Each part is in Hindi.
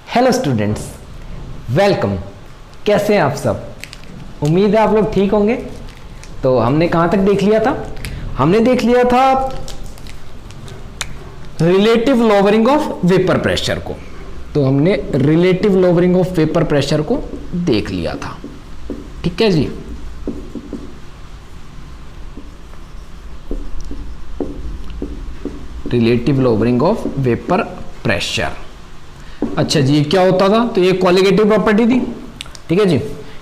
Hello students, welcome. कैसे हैं आप सब? उम्मीद है आप लोग ठीक होंगे। तो हमने कहाँ तक देख लिया था? हमने देख लिया था relative lowering of vapour pressure को। तो हमने relative lowering of vapour pressure को देख लिया था। ठीक है जी। Relative lowering of vapour pressure. अच्छा जी, ये क्या होता था? तो ये कॉलिगेटिव प्रॉपर्टी थी। ठीक है जी,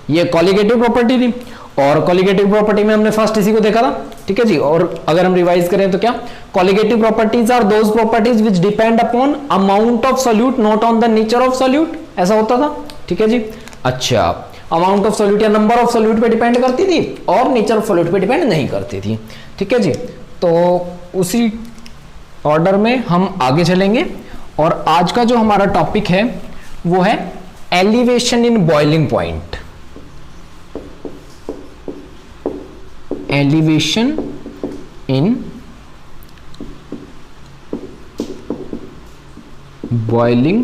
ये कॉलिगेटिव प्रॉपर्टी थी। और कॉलिगेटिव प्रॉपर्टी में हमने फर्स्ट इसी को देखा था। ठीक है जी। और अगर हम रिवाइज करें तो क्या, colligative properties are those properties which depend upon amount of solute not on the nature of solute. ऐसा होता था। ठीक है जी। अच्छा, अमाउंट ऑफ सॉल्यूट या नंबर ऑफ सॉल्यूट पे डिपेंड करती थी और नेचर ऑफ सॉल्यूट पे डिपेंड नहीं करती थी। ठीक है जी। तो उसी ऑर्डर में हम आगे चलेंगे और आज का जो हमारा टॉपिक है वो है elevation in boiling point. Elevation in boiling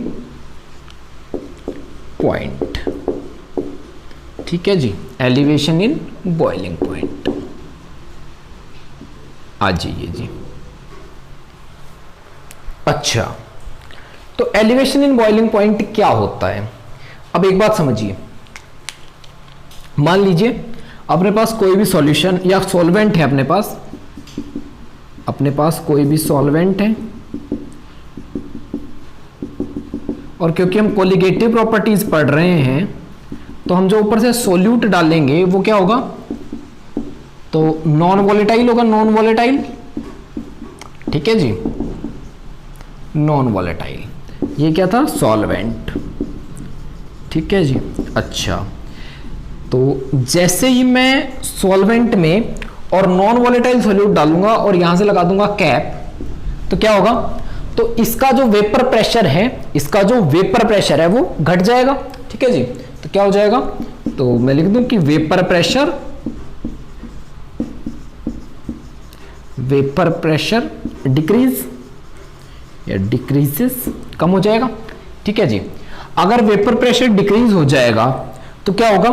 point. ठीक है जी, एलिवेशन इन बॉइलिंग पॉइंट। आ जाइए जी। अच्छा, तो एलिवेशन इन बॉइलिंग पॉइंट क्या होता है? अब एक बात समझिए। मान लीजिए अपने पास कोई भी सॉल्यूशन या सॉल्वेंट है, अपने पास कोई भी सॉल्वेंट है और क्योंकि हम कोलिगेटिव प्रॉपर्टीज पढ़ रहे हैं तो हम जो ऊपर से सोल्यूट डालेंगे वो क्या होगा? तो नॉन वॉलेटाइल होगा। Non volatile. ठीक है जी, नॉन वॉलेटाइल। ये क्या था? सॉल्वेंट। ठीक है जी। अच्छा, तो जैसे ही मैं सॉल्वेंट में और नॉन वॉलेटाइल सॉल्यूट डालूंगा और यहां से लगा दूंगा कैप, तो क्या होगा? तो इसका जो वेपर प्रेशर है वो घट जाएगा। ठीक है जी। तो क्या हो जाएगा? तो मैं लिख दूं कि वेपर प्रेशर डिक्रीज या डिक्रीजेस, कम हो जाएगा। ठीक है जी। अगर वेपर प्रेशर डिक्रीज हो जाएगा तो क्या होगा?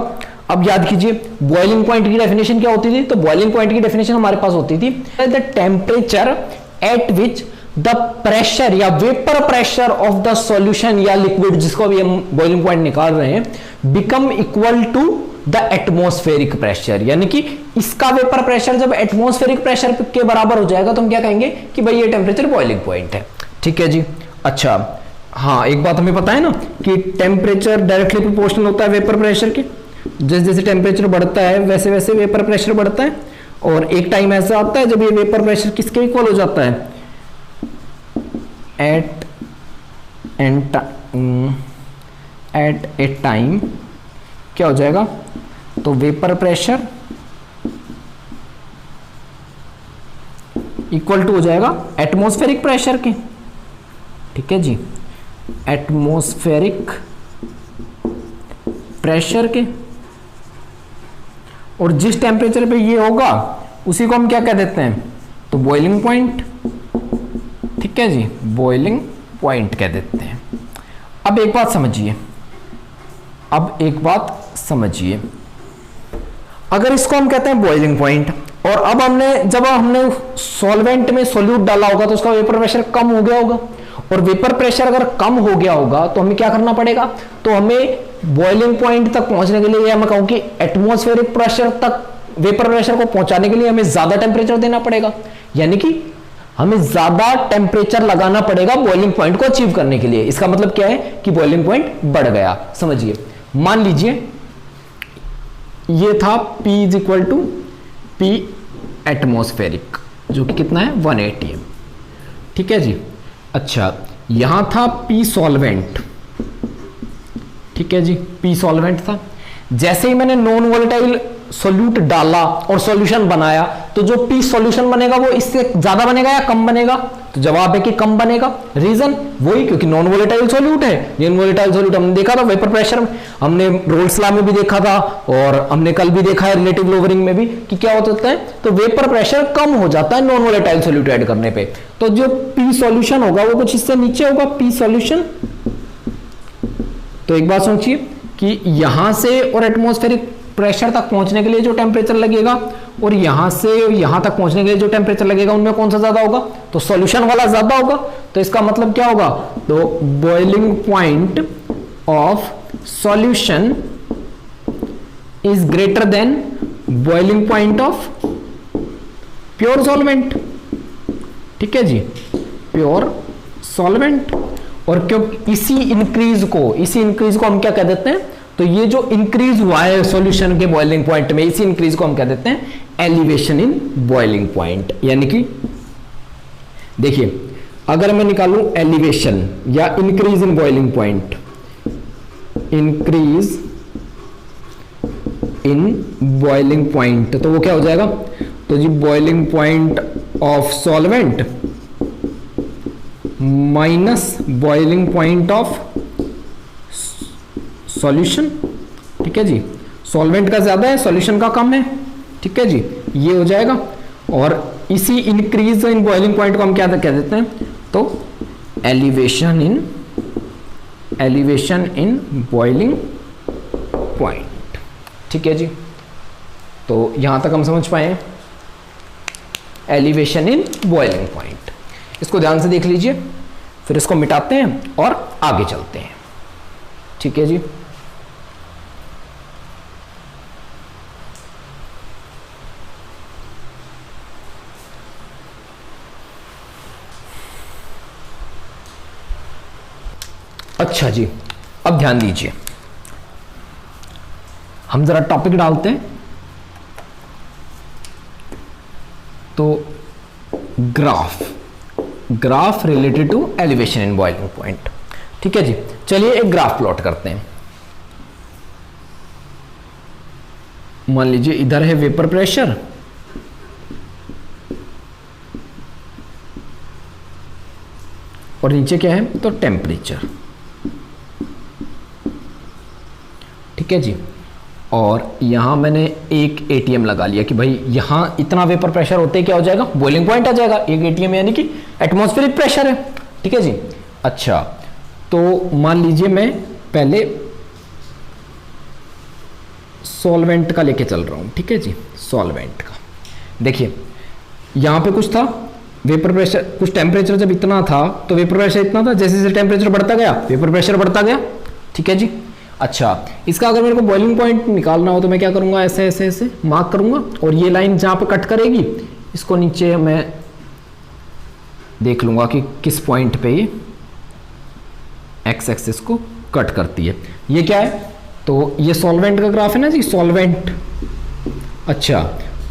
अब याद कीजिए, बॉइलिंग पॉइंट की डेफिनेशन क्या होती थी? तो बॉइलिंग पॉइंट की डेफिनेशन हमारे पास होती थी the temperature at which the pressure या vapour pressure of the solution या लिक्विड, जिसको अभी हम बॉइलिंग पॉइंट निकाल रहे हैं, become equal to the atmospheric pressure. यानी कि इसका वेपर प्रेशर जब एटमॉस्फेरिक प्रेशर के बराबर हो जाएगा तो हम क्या कहेंगे कि भाई ये टेम्परेचर बॉइलिंग पॉइंट है। ठीक है जी। अच्छा, हाँ, एक बात हमें पता है ना कि टेम्परेचर डायरेक्टली प्रोपोर्शनल होता है वेपर प्रेशर के। जैसे जैसे टेम्परेचर बढ़ता है वैसे वैसे वेपर प्रेशर बढ़ता है। और एक टाइम ऐसा आता है जब ये वेपर प्रेशर किसके इक्वल हो जाता है? एट ए टाइम क्या हो जाएगा? तो वेपर प्रेशर इक्वल टू हो जाएगा एटमॉस्फेरिक प्रेशर के। ठीक है जी, एटमॉस्फेरिक प्रेशर के। और जिस टेम्परेचर पे ये होगा उसी को हम क्या कह देते हैं? तो बॉइलिंग पॉइंट। ठीक है जी, बॉइलिंग पॉइंट कह देते हैं। अब एक बात समझिए, अगर इसको हम कहते हैं बॉइलिंग पॉइंट और अब जब हमने सॉल्वेंट में सोल्यूट डाला होगा तो उसका वेपर प्रेशर कम हो गया होगा। और वेपर प्रेशर अगर कम हो गया होगा तो हमें क्या करना पड़ेगा? तो हमें बॉइलिंग पॉइंट तक पहुंचने के लिए, या मैं कहूं कि एटमॉस्फेरिक प्रेशर तक वेपर प्रेशर को पहुंचाने के लिए हमें ज्यादा टेम्परेचर देना पड़ेगा। यानी कि हमें ज्यादा टेम्परेचर लगाना पड़ेगा बॉइलिंग पॉइंट को अचीव करने के लिए। इसका मतलब क्या है कि बॉइलिंग पॉइंट बढ़ गया। समझिए, मान लीजिए ये था P is equal to P atmospheric, जो कि कितना है? 180 है। ठीक है जी। अच्छा, यहां था P सॉल्वेंट। ठीक है जी, P सॉल्वेंट था। जैसे ही मैंने नॉन वोलेटाइल सॉल्यूट डाला और सॉल्यूशन बनाया तो जो P सॉल्यूशन बनेगा वो इससे ज्यादा बनेगा या कम बनेगा? तो जवाब है कि कम बनेगा। रीजन वही, क्योंकि नॉन वोलेटाइल सॉल्यूट है। नॉन वोलेटाइल सॉल्यूट हमने देखा था वेपर प्रेशर में, हमने रोल्स लॉ में भी देखा था और हमने कल भी देखा है रिलेटिव लोअरिंग में भी कि क्या होता है, तो वेपर प्रेशर कम हो जाता है नॉन वोलेटाइल सॉल्यूट ऐड करने पे। तो जो P सॉल्यूशन होगा वो कुछ इससे नीचे होगा, P सॉल्यूशन तो एक बात सोचिए कि यहां से और एटमॉस्फेरिक प्रेशर तक पहुंचने के लिए जो टेम्परेचर लगेगा और यहां से यहां तक पहुंचने के लिए जो टेम्परेचर लगेगा उनमें कौन सा ज्यादा होगा, तो सॉल्यूशन वाला ज्यादा होगा। तो इसका मतलब क्या होगा, तो boiling point of solution is greater then boiling point of pure solvent. ठीक है जी, प्योर सॉल्वेंट। और क्योंकि इसी इंक्रीज को हम क्या कह देते हैं, तो ये जो इंक्रीज हुआ है सॉल्यूशन के बॉइलिंग पॉइंट में, इसी इंक्रीज को हम कह देते हैं एलिवेशन इन बॉइलिंग पॉइंट। यानी कि देखिए, अगर मैं निकालूं एलिवेशन या increase in boiling point, increase in boiling point, तो वो क्या हो जाएगा, तो जी boiling point of solvent minus boiling point of solution. ठीक है जी, सॉल्वेंट का ज्यादा है, सॉल्यूशन का कम है। ठीक है जी, ये हो जाएगा। और इसी इंक्रीज इन बॉइलिंग पॉइंट को हम क्या कह देते हैं, तो एलिवेशन इन बॉइलिंग पॉइंट। ठीक है जी, तो यहां तक हम समझ पाए एलिवेशन इन बॉइलिंग पॉइंट। इसको ध्यान से देख लीजिए, फिर इसको मिटाते हैं और आगे चलते हैं। ठीक है जी, अच्छा जी, अब ध्यान दीजिए, हम जरा टॉपिक डालते हैं। तो graph related to elevation in boiling point. ठीक है जी, चलिए एक ग्राफ प्लॉट करते हैं। मान लीजिए इधर है वेपर प्रेशर और नीचे क्या है, तो टेम्परेचर। ठीक है जी, और यहां मैंने एक एटीएम लगा लिया कि भाई यहां इतना वेपर प्रेशर होते क्या हो जाएगा, बॉइलिंग पॉइंट आ जाएगा। एक एटीएम यानी कि एटमॉस्फेरिक प्रेशर है। ठीक है जी, अच्छा, तो मान लीजिए मैं पहले सॉल्वेंट का लेके चल रहा हूं। ठीक है जी, सॉल्वेंट का देखिए, यहां पे कुछ था वेपर प्रेशर, कुछ टेम्परेचर जब इतना था तो वेपर प्रेशर इतना था, जैसे जैसे टेम्परेचर बढ़ता गया वेपर प्रेशर बढ़ता गया। ठीक है जी, अच्छा, इसका अगर मेरे को बॉइलिंग पॉइंट निकालना हो तो मैं क्या करूंगा, ऐसे ऐसे ऐसे मार्क करूंगा और ये लाइन जहां पे कट करेगी इसको नीचे मैं देख लूंगा कि किस पॉइंट पे ये एक्स एक्सिस को कट करती है। ये क्या है, तो ये सॉल्वेंट का ग्राफ है ना जी, सॉल्वेंट। अच्छा,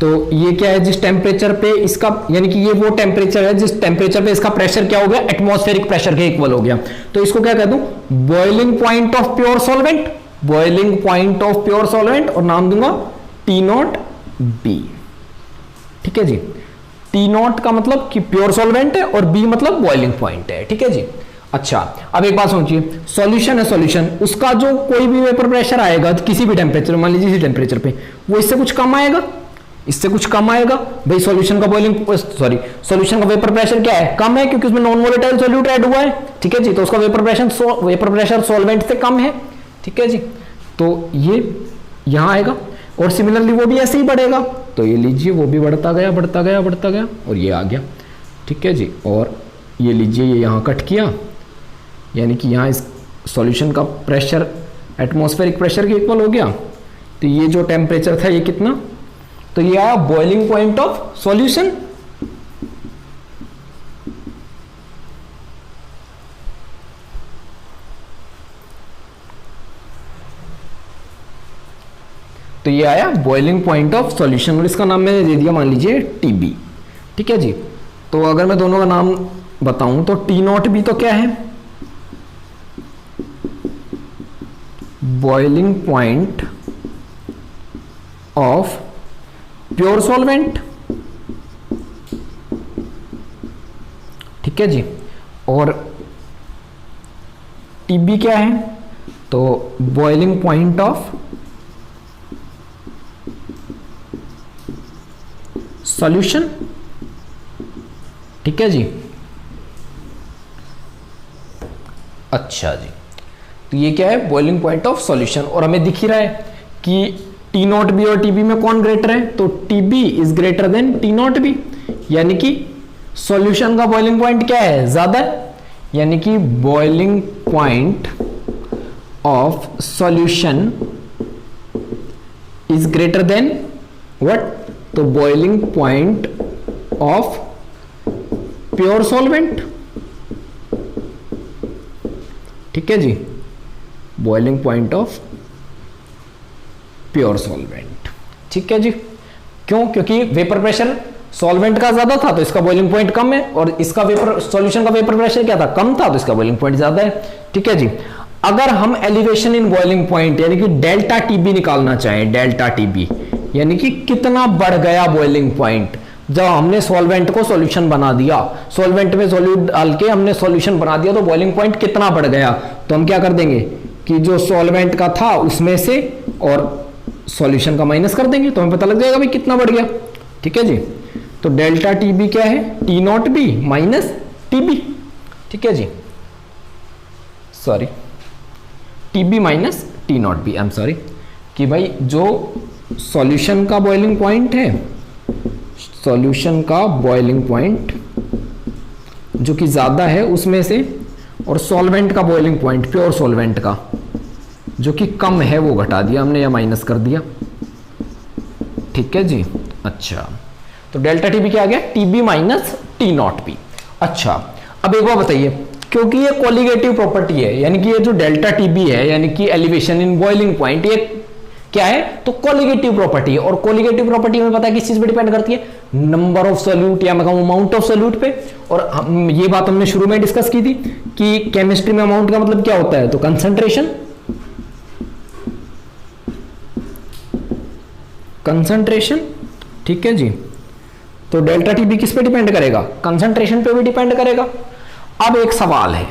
तो ये क्या है, जिस टेम्परेचर पे इसका, यानी कि ये वो टेम्परेचर है जिस टेम्परेचर पे इसका प्रेशर क्या हो गया, एटमॉस्फेरिक प्रेशर के इक्वल हो गया। तो इसको क्या कह दूं, boiling point of pure solvent, boiling point of pure solvent, और नाम दूंगा टी नॉट बी। ठीक है जी, टी नॉट का मतलब कि प्योर सॉल्वेंट है और बी मतलब बॉइलिंग पॉइंट है। ठीक है जी, अच्छा, अब एक बात सोचिए, सॉल्यूशन है, सॉल्यूशन उसका जो कोई भी वेपर प्रेशर आएगा किसी भी टेम्परेचर, मान लीजिए इसी टेम्परेचर पे, वो इससे कुछ कम आएगा, इससे कुछ कम आएगा। भाई सॉल्यूशन का सॉल्यूशन का वेपर प्रेशर क्या है, कम है, क्योंकि उसमें नॉन वोलेटाइल सॉल्यूट ऐड हुआ है। ठीक है जी, तो उसका वेपर प्रेशर सॉल्वेंट से कम है। ठीक है जी, तो ये यहां आएगा और सिमिलरली वो भी ऐसे ही बढ़ेगा। तो ये लीजिए, वो भी बढ़ता गया बढ़ता गया बढ़ता गया और ये आ गया। ठीक है जी, और ये लीजिए, ये यहां कट किया, यानी कि यहां इस सॉल्यूशन का प्रेशर एटमॉस्फेरिक प्रेशर के इक्वल हो गया। तो ये जो टेम्परेचर था ये कितना, तो ये आया बॉइलिंग पॉइंट ऑफ सॉल्यूशन। तो ये आया बॉइलिंग पॉइंट ऑफ सॉल्यूशन और इसका नाम मैंने दे दिया, मान लीजिए टीबी। ठीक है जी, तो अगर मैं दोनों का नाम बताऊं तो टी नॉट बी तो क्या है, boiling point of pure solvent. ठीक है जी, और टीबी क्या है, तो बॉइलिंग पॉइंट ऑफ सॉल्यूशन। ठीक है जी, अच्छा जी, तो ये क्या है, बॉइलिंग पॉइंट ऑफ सॉल्यूशन। और हमें दिख ही रहा है कि टी नॉट बी और टीबी में कौन ग्रेटर है, तो TB is greater then T not be, यानी कि सॉल्यूशन का बॉइलिंग पॉइंट क्या है, ज्यादा है, यानी कि boiling point of solution is greater than what, तो boiling point of pure solvent. ठीक है जी, boiling point of pure solvent. ठीक है जी, क्यों, क्योंकि वेपर प्रेशर सॉल्वेंट का ज्यादा था तो इसका बॉइलिंग पॉइंट कम है, और इसका वेपर सॉल्यूशन का वेपर प्रेशर क्या था, कम था, तो इसका बॉइलिंग पॉइंट ज्यादा है। ठीक है जी, अगर हम एलिवेशन इन बॉइलिंग पॉइंट यानी कि डेल्टा टीबी निकालना चाहें, डेल्टा टीबी यानी कि कितना बढ़ गया बॉइलिंग पॉइंट, जब हमने सॉल्वेंट को सॉल्यूशन बना दिया, सॉल्वेंट में सॉल्यूट डाल के हमने सॉल्यूशन बना दिया, तो बॉइलिंग पॉइंट कितना बढ़ गया, तो हम क्या कर देंगे कि जो सॉल्वेंट का था उसमें से और सॉल्यूशन का माइनस कर देंगे, तो हमें पता लग जाएगा भाई कितना बढ़ गया। ठीक है जी, तो डेल्टा टीबी क्या है, T not B minus TB. ठीक है जी, sorry, TB minus T not B, I am sorry, कि भाई जो सॉल्यूशन का बॉइलिंग पॉइंट है, सॉल्यूशन का बॉइलिंग पॉइंट जो कि ज्यादा है उसमें से, और सॉल्वेंट का बॉइलिंग पॉइंट प्योर सॉल्वेंट का जो कि कम है वो घटा दिया हमने या माइनस कर दिया। ठीक है जी, अच्छा, तो डेल्टा टीबी क्या आ गया, TB minus T not be. अच्छा, अब एक बार बताइए, क्योंकि ये कोलिगेटिव प्रॉपर्टी है, यानी कि ये जो डेल्टा टीबी है यानी कि एलिवेशन इन बॉइलिंग पॉइंट, ये क्या है, तो कोलिगेटिव प्रॉपर्टी है, और कोलिगेटिव प्रॉपर्टी हमें पता है किस चीज पे डिपेंड करती है, नंबर ऑफ सोल्यूट या मैं कहूं अमाउंट ऑफ सोल्यूट पे। और हम ये बात हमने शुरू में डिस्कस की थी कि केमिस्ट्री में अमाउंट का मतलब क्या होता है, तो कंसंट्रेशन, कंसंट्रेशन। ठीक है जी, तो डेल्टा टीबी किस पे डिपेंड करेगा, कंसंट्रेशन पे भी डिपेंड करेगा। अब एक सवाल है,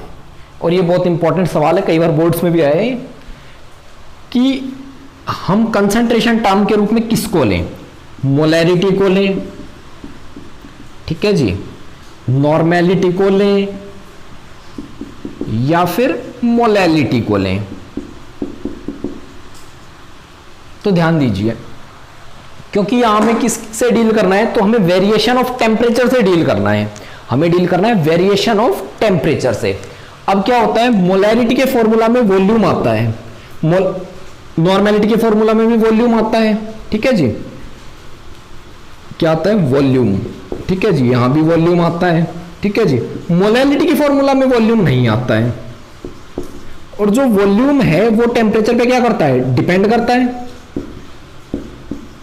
और ये बहुत इंपॉर्टेंट सवाल है, कई बार बोर्ड्स में भी आया है, कि हम कंसंट्रेशन टर्म के रूप में किसको लें, मोलैरिटी को लें, ठीक है जी, नॉर्मेलिटी को लें, या फिर मोलैलिटी को लें। तो ध्यान दीजिए, क्योंकि यहां हमें किससे डील करना है, तो हमें वेरिएशन ऑफ टेम्परेचर से डील करना है, हमें डील करना है वेरिएशन ऑफ टेम्परेचर से। अब क्या होता है, मोलैरिटी के फॉर्मूला में वॉल्यूम आता है, नॉर्मेलिटी के फॉर्मूला में भी वॉल्यूम आता है। ठीक है जी, क्या आता है, वॉल्यूम। ठीक है जी, यहां भी वॉल्यूम आता है। ठीक है जी, मोलैलिटी के फॉर्मूला में वॉल्यूम नहीं आता है, और जो वॉल्यूम है वो टेम्परेचर पे क्या करता है, डिपेंड करता है।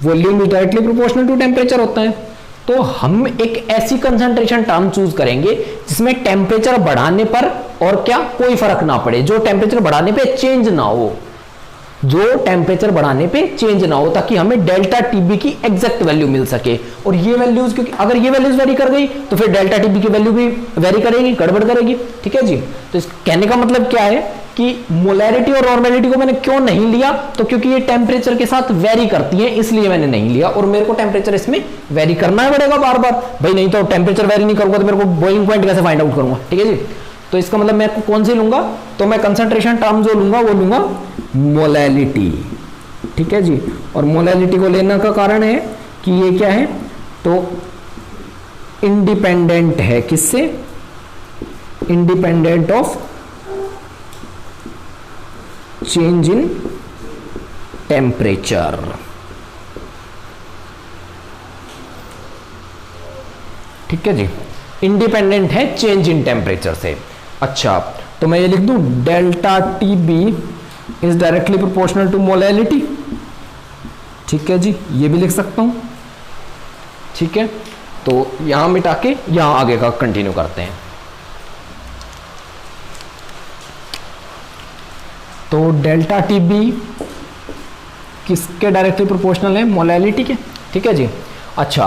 Volume is directly proportional to temperature होता है। तो हम एक ऐसी कंसंट्रेशन टर्म चूज करेंगे जिसमें टेम्परेचर बढ़ाने पर और क्या कोई फर्क ना पड़े, जो टेम्परेचर बढ़ाने पे चेंज ना हो, जो टेम्परेचर बढ़ाने पे चेंज ना हो, ताकि हमें डेल्टा टीबी की एग्जैक्ट वैल्यू मिल सके। और ये वैल्यूज, क्योंकि अगर ये वैल्यूज वेरी कर गई तो फिर डेल्टा टीबी की वैल्यू भी वेरी करेगी, गड़बड़ करेगी। ठीक है जी, तो इस कहने का मतलब क्या है कि मोलैरिटी और नॉर्मेलिटी को मैंने क्यों नहीं लिया, तो क्योंकि ये टेम्परेचर के साथ वेरी करती है, इसलिए मैंने नहीं लिया, और मेरे को टेम्परेचर इसमें वेरी करना पड़ेगा बार बार, भाई नहीं तो टेम्परेचर वेरी नहीं करूंगा तो मेरे को बॉइलिंग पॉइंट कैसे फाइंड आउट करूंगा। ठीक है जी, तो इसका मतलब मैं कौन सी लूंगा, तो मैं कंसंट्रेशन टर्म जो लूंगा वो लूंगा मोलैलिटी। ठीक है जी, और मोलैलिटी को लेने का कारण है कि ये क्या है, तो इंडिपेंडेंट है, किससे, independent of change in temperature. ठीक है जी, इंडिपेंडेंट है चेंज इन टेम्परेचर से। अच्छा, तो मैं ये लिख दूं, delta T B is directly proportional to molality. ठीक है जी, ये भी लिख सकता हूं। ठीक है, तो यहां मिटा के यहां आगे का कंटिन्यू करते हैं। तो डेल्टा टी बी किसके डायरेक्टली प्रोपोर्शनल है, मोलैलिटी के। ठीक है जी, अच्छा,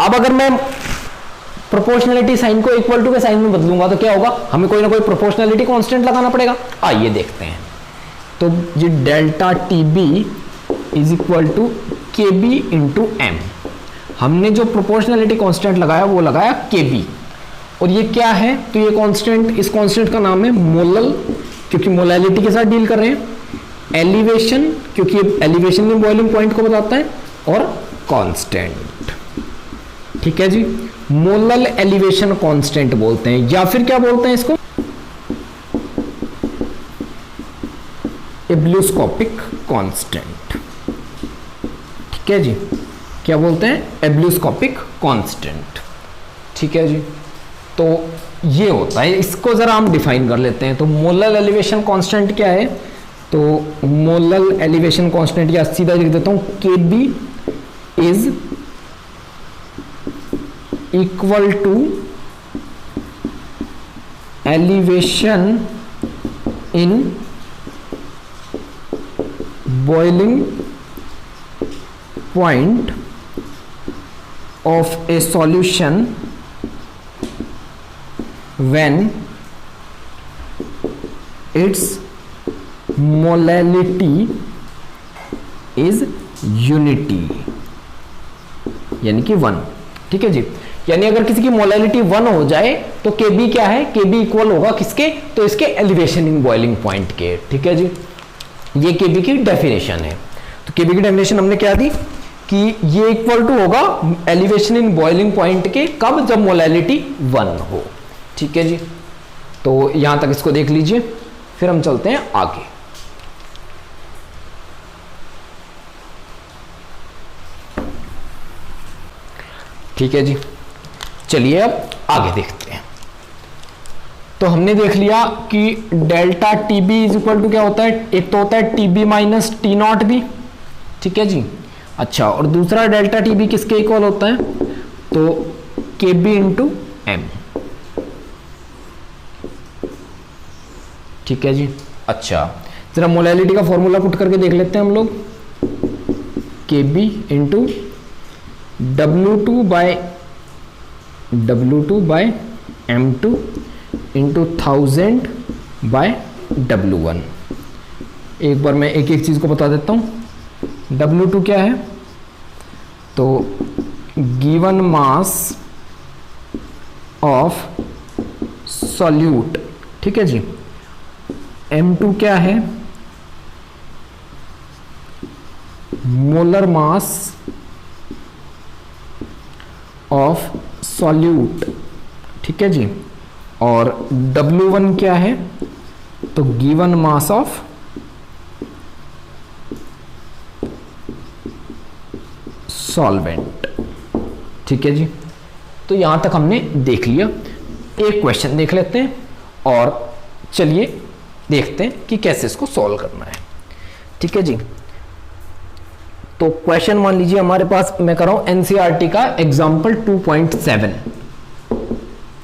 अब अगर मैं प्रोपोर्शनलिटी साइन को इक्वल टू के साइन में बदलूंगा तो क्या होगा, हमें कोई ना कोई प्रोपोर्शनलिटी कांस्टेंट लगाना पड़ेगा। आइए देखते हैं, तो ये delta T B is equal to K B into M, हमने जो प्रोपोर्शनलिटी कांस्टेंट लगाया वो लगाया के बी, और ये क्या है, तो ये कांस्टेंट, इस कांस्टेंट का नाम है मोलल क्योंकि मोलैलिटी के साथ डील कर रहे हैं, एलिवेशन क्योंकि एलिवेशन में बॉइलिंग पॉइंट को बताता है, और कांस्टेंट। ठीक है जी, मोलल एलिवेशन कांस्टेंट बोलते हैं, या फिर क्या बोलते हैं इसको, एब्ल्यूस्कोपिक कांस्टेंट। ठीक है जी, क्या बोलते हैं, एब्ल्यूस्कोपिक कांस्टेंट। ठीक है जी, तो ये होता है, इसको जरा हम डिफाइन कर लेते हैं। तो मोलल एलिवेशन कांस्टेंट क्या है, तो मोलल एलिवेशन कांस्टेंट, या सीधा लिख देता हूं, Kb is equal to elevation in boiling point of a solution when its molality is unity, यानी कि 1। ठीक है जी, यानी अगर किसी की मोलैलिटी 1 हो जाए तो Kb क्या है, Kb इक्वल होगा किसके, तो इसके एलिवेशन इन बॉइलिंग पॉइंट के। ठीक है जी, ये Kb की डेफिनेशन है। तो Kb की डेफिनेशन हमने क्या दी कि ये इक्वल टू होगा एलिवेशन इन बॉइलिंग पॉइंट के, कब, जब मोलैलिटी 1 हो। ठीक है जी, तो यहां तक इसको देख लीजिए, फिर हम चलते हैं आगे। ठीक है जी, चलिए अब आगे देखते हैं। तो हमने देख लिया कि delta TB is equal to क्या होता है, एक तो होता है TB minus T not B. ठीक है जी, अच्छा, और दूसरा डेल्टा टीबी किसके इक्वल होता है, तो के बी इंटू एम। ठीक है जी, अच्छा, जरा मोलैलिटी का फॉर्मूला पुट करके देख लेते हैं हम लोग, K B into W2 by M2 into 1000 by W1। एक बार मैं एक एक चीज को बता देता हूं। W2 क्या है, तो गिवन मास ऑफ सॉल्यूट। ठीक है जी, M2 क्या है, मोलर मास ऑफ सॉल्यूट। ठीक है जी, और W1 क्या है, तो गिवन मास ऑफ सॉल्वेंट। ठीक है जी, तो यहां तक हमने देख लिया। एक क्वेश्चन देख लेते हैं और चलिए देखते हैं कि कैसे इसको सॉल्व करना है। ठीक है जी, तो क्वेश्चन मान लीजिए हमारे पास, मैं कर रहा हूं एनसीईआरटी का एग्जाम्पल 2.7।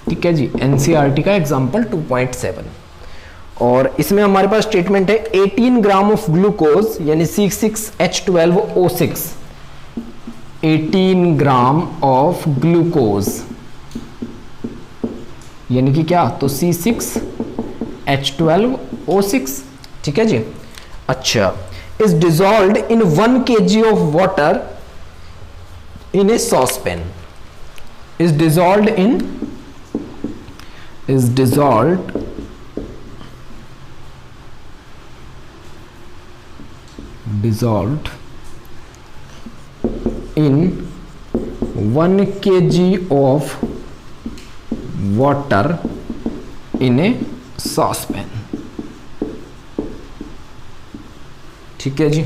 ठीक है जी, एनसीईआरटी का एग्जाम्पल 2.7, और इसमें हमारे पास स्टेटमेंट है 18 ग्राम ऑफ ग्लूकोज यानी C6H12O6, 18 ग्राम ऑफ ग्लूकोज यानी कि क्या, तो C6H12O6। ठीक है जी, अच्छा, is dissolved in 1 kg of water in a saucepan, is dissolved in in 1 kg of water in a saucepan। ठीक है जी,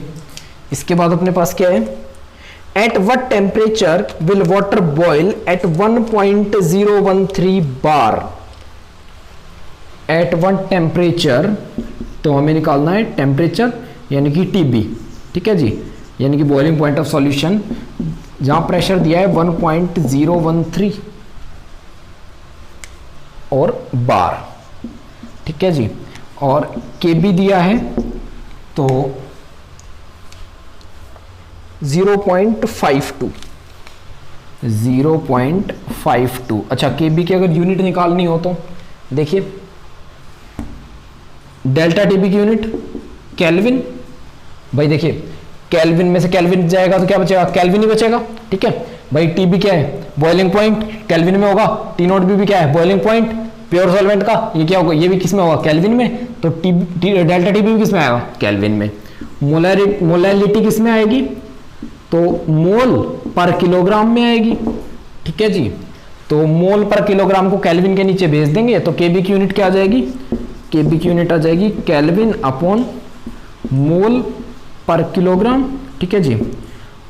इसके बाद अपने पास क्या है, at what temperature will water boil at 1.013 bar, at what temperature, तो हमें निकालना है टेम्परेचर यानी कि टीबी। ठीक है जी, यानी कि बॉइलिंग पॉइंट ऑफ सॉल्यूशन, जहां प्रेशर दिया है 1.013 और बार। ठीक है जी, और केबी दिया है तो 0.52। अच्छा, केबी की अगर यूनिट निकालनी हो तो देखिए, डेल्टा टीबी की यूनिट केल्विन। भाई देखिए, केल्विन में से केल्विन जाएगा तो क्या बचेगा, केल्विन ही बचेगा। ठीक है भाई, टीबी क्या है, बॉइलिंग पॉइंट, केल्विन में होगा। टी नॉट बी क्या है, बॉइलिंग पॉइंट प्योर सॉल्वेंट का, ये क्या होगा, ये भी किस में होगा, केल्विन में। तो डेल्टा टीबी किस में आएगा, केल्विन में। मोलैलिटी किस में आएगी, तो मोल पर किलोग्राम में आएगी। ठीक है जी, तो मोल पर किलोग्राम को केल्विन के नीचे भेज देंगे तो केबी की यूनिट क्या आ जाएगी, केबी की यूनिट आ जाएगी केल्विन अपॉन मोल पर किलोग्राम। ठीक है जी,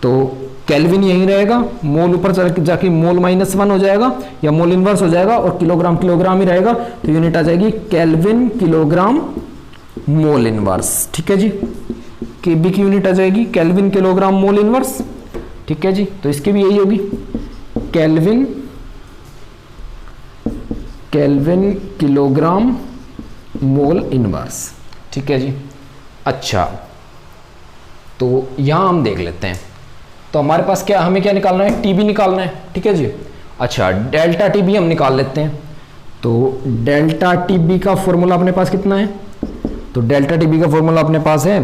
तो केल्विन यही रहेगा, मोल ऊपर जाके मोल -1 हो जाएगा या मोल इनवर्स हो जाएगा और किलोग्राम किलोग्राम ही रहेगा, तो यूनिट आ जाएगी केल्विन किलोग्राम मोल इनवर्स। ठीक है जी, केबी की यूनिट आ जाएगी केल्विन किलोग्राम मोल इनवर्स। ठीक है जी, तो इसकी भी यही होगी केल्विन किलोग्राम मोल इनवर्स। ठीक है जी, अच्छा तो यहां हम देख लेते हैं, तो हमारे पास क्या, हमें क्या निकालना है, टीबी निकालना है। ठीक है जी, अच्छा डेल्टा टीबी हम निकाल लेते हैं। तो डेल्टा टीबी का फॉर्मूला अपने पास कितना है, तो डेल्टा टीबी का फॉर्मूला अपने पास है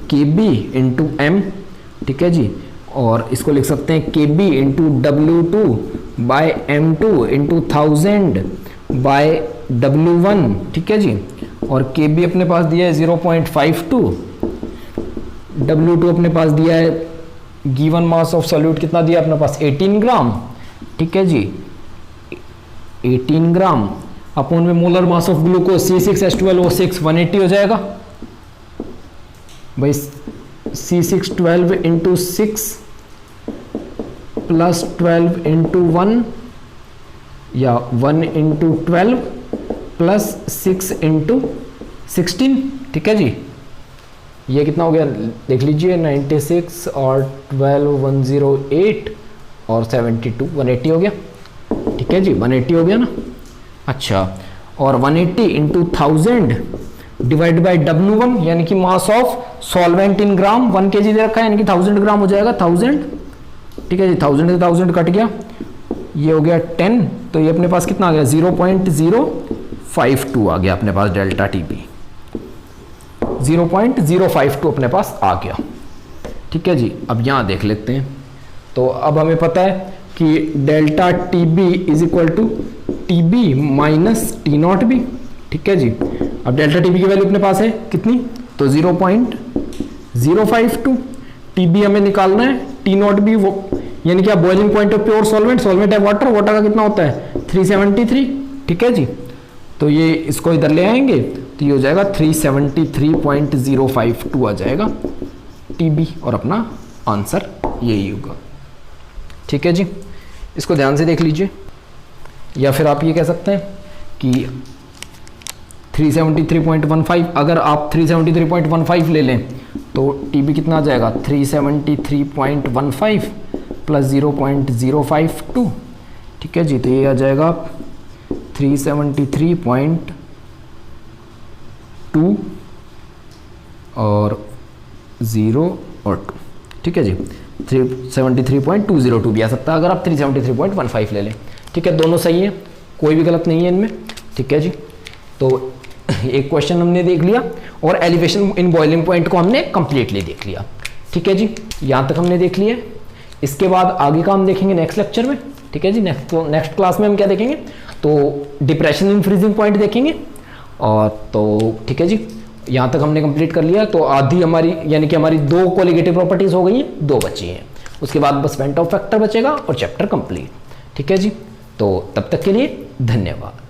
केबी इंटू एम। ठीक है जी, और इसको लिख सकते हैं Kb into W2 by M2 into 1000 by W1। ठीक है जी, और केबी अपने पास दिया है 0.52, W2 अपने पास दिया है, गिवन मास ऑफ सॉल्यूट कितना दिया अपने पास 18 ग्राम। ठीक है जी, 18 ग्राम अपॉन में molar mass of glucose C6H12O6 180 हो जाएगा भाई, C612 इंटू 6 प्लस 12 इंटू 1 या 1 इंटू 12 प्लस 6 इंटू 16। ठीक है जी, ये कितना हो गया देख लीजिए, 96 और 12 108 और 72 180 हो गया। ठीक है जी, 180 हो गया ना। अच्छा, और 180 इंटू 1000 डिवाइड बाई W1 यानी कि mass of solvent in gram, 1 kg दे रखा है यानी कि 1000 ग्राम हो जाएगा 1000। ठीक है जी, 1000 से 1000 कट गया, ये हो गया 10, तो ये अपने पास कितना आ गया 0.052 आ गया अपने पास डेल्टा टीबी, 0.052 अपने पास आ गया। ठीक है जी, अब यहां देख लेते हैं, तो अब हमें पता है कि delta TB is equal to TB minus T not B. ठीक है जी, अब डेल्टा टीबी की वैल्यू अपने पास है कितनी, तो 0.052, टीबी हमें निकालना है, टी नॉट बी वो यानी कि आप boiling point of pure solvent, solvent है वाटर, वाटर का कितना होता है 373। ठीक है जी, तो ये इसको इधर ले आएंगे तो ये हो जाएगा 373.052 आ जाएगा टीबी, और अपना आंसर यही होगा। ठीक है जी, इसको ध्यान से देख लीजिए, या फिर आप ये कह सकते हैं कि 373.15, अगर आप 373.15 ले लें तो टीबी कितना आ जाएगा 373.15 प्लस 0.052। ठीक है जी, तो ये आ जाएगा 373.2 और 0 और 2। ठीक है जी, 373.202 भी आ सकता है अगर आप 373.15 ले लें। ठीक है, दोनों सही है, कोई भी गलत नहीं है इनमें। ठीक है जी, तो एक क्वेश्चन हमने देख लिया और एलिवेशन इन बॉइलिंग पॉइंट को हमने कंप्लीटली देख लिया। ठीक है जी, यहाँ तक हमने देख लिया। इसके बाद आगे का हम देखेंगे नेक्स्ट लेक्चर में। ठीक है जी, नेक्स्ट क्लास में हम क्या देखेंगे, तो डिप्रेशन इन फ्रीजिंग पॉइंट देखेंगे। और तो ठीक है जी, यहाँ तक हमने कंप्लीट कर लिया, तो आधी हमारी यानी कि हमारी 2 कोलिगेटिव प्रॉपर्टीज हो गई हैं, 2 बची हैं। उसके बाद बस वेंट ऑफ फैक्टर बचेगा और चैप्टर कंप्लीट। ठीक है जी, तो तब तक के लिए धन्यवाद।